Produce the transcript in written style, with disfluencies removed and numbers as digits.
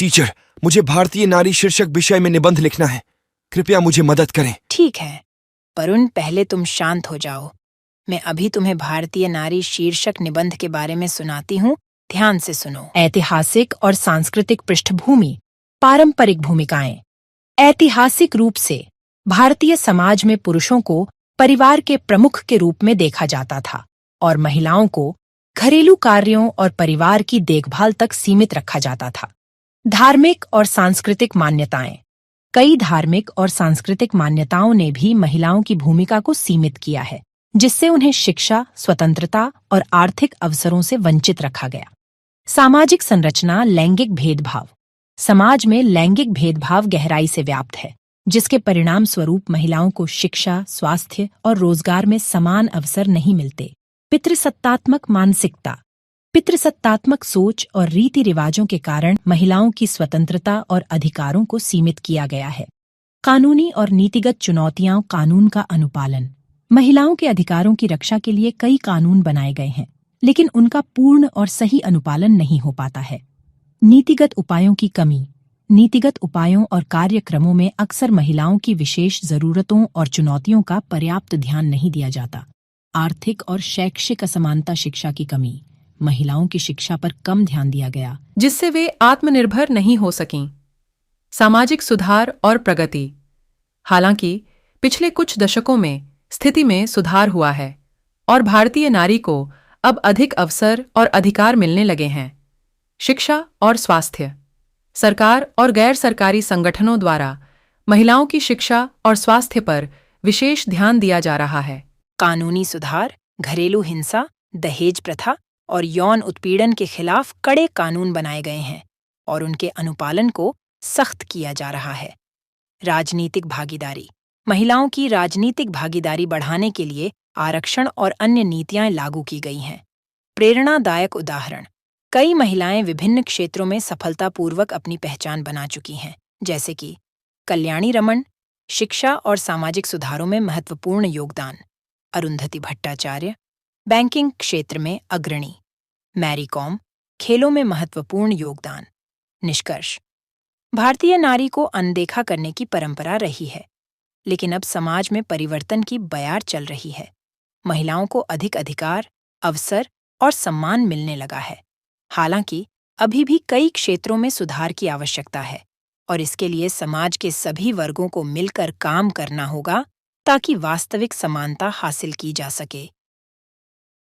Teacher, मुझे भारतीय नारी शीर्षक विषय में निबंध लिखना है। कृपया मुझे मदद करें। ठीक है, वरुण, पहले तुम शांत हो जाओ। मैं अभी तुम्हें भारतीय नारी शीर्षक निबंध के बारे में सुनाती हूँ, ध्यान से सुनो। ऐतिहासिक और सांस्कृतिक पृष्ठभूमि। पारंपरिक भूमिकाएं। ऐतिहासिक रूप से भारतीय समाज में पुरुषों को परिवार के प्रमुख के रूप में देखा जाता था और महिलाओं को घरेलू कार्यों और परिवार की देखभाल तक सीमित रखा जाता था। धार्मिक और सांस्कृतिक मान्यताएं। कई धार्मिक और सांस्कृतिक मान्यताओं ने भी महिलाओं की भूमिका को सीमित किया है, जिससे उन्हें शिक्षा, स्वतंत्रता और आर्थिक अवसरों से वंचित रखा गया। सामाजिक संरचना। लैंगिक भेदभाव। समाज में लैंगिक भेदभाव गहराई से व्याप्त है, जिसके परिणाम स्वरूप महिलाओं को शिक्षा, स्वास्थ्य और रोजगार में समान अवसर नहीं मिलते। पितृसत्तात्मक मानसिकता। पितृसत्तात्मक सोच और रीति रिवाजों के कारण महिलाओं की स्वतंत्रता और अधिकारों को सीमित किया गया है। कानूनी और नीतिगत चुनौतियां। कानून का अनुपालन। महिलाओं के अधिकारों की रक्षा के लिए कई कानून बनाए गए हैं, लेकिन उनका पूर्ण और सही अनुपालन नहीं हो पाता है। नीतिगत उपायों की कमी। नीतिगत उपायों और कार्यक्रमों में अक्सर महिलाओं की विशेष जरूरतों और चुनौतियों का पर्याप्त ध्यान नहीं दिया जाता। आर्थिक और शैक्षिक असमानता। शिक्षा की कमी। महिलाओं की शिक्षा पर कम ध्यान दिया गया, जिससे वे आत्मनिर्भर नहीं हो सकीं। सामाजिक सुधार और प्रगति। हालांकि पिछले कुछ दशकों में स्थिति में सुधार हुआ है और भारतीय नारी को अब अधिक अवसर और अधिकार मिलने लगे हैं। शिक्षा और स्वास्थ्य। सरकार और गैर सरकारी संगठनों द्वारा महिलाओं की शिक्षा और स्वास्थ्य पर विशेष ध्यान दिया जा रहा है। कानूनी सुधार। घरेलू हिंसा, दहेज प्रथा और यौन उत्पीड़न के खिलाफ कड़े कानून बनाए गए हैं और उनके अनुपालन को सख्त किया जा रहा है। राजनीतिक भागीदारी। महिलाओं की राजनीतिक भागीदारी बढ़ाने के लिए आरक्षण और अन्य नीतियां लागू की गई हैं। प्रेरणादायक उदाहरण। कई महिलाएं विभिन्न क्षेत्रों में सफलतापूर्वक अपनी पहचान बना चुकी हैं, जैसे कि कल्याणी रमन, शिक्षा और सामाजिक सुधारों में महत्वपूर्ण योगदान। अरुंधति भट्टाचार्य, बैंकिंग क्षेत्र में अग्रणी। मैरी कॉम, खेलों में महत्वपूर्ण योगदान। निष्कर्ष। भारतीय नारी को अनदेखा करने की परंपरा रही है, लेकिन अब समाज में परिवर्तन की बयार चल रही है। महिलाओं को अधिक अधिकार, अवसर और सम्मान मिलने लगा है। हालांकि अभी भी कई क्षेत्रों में सुधार की आवश्यकता है और इसके लिए समाज के सभी वर्गों को मिलकर काम करना होगा ताकि वास्तविक समानता हासिल की जा सके।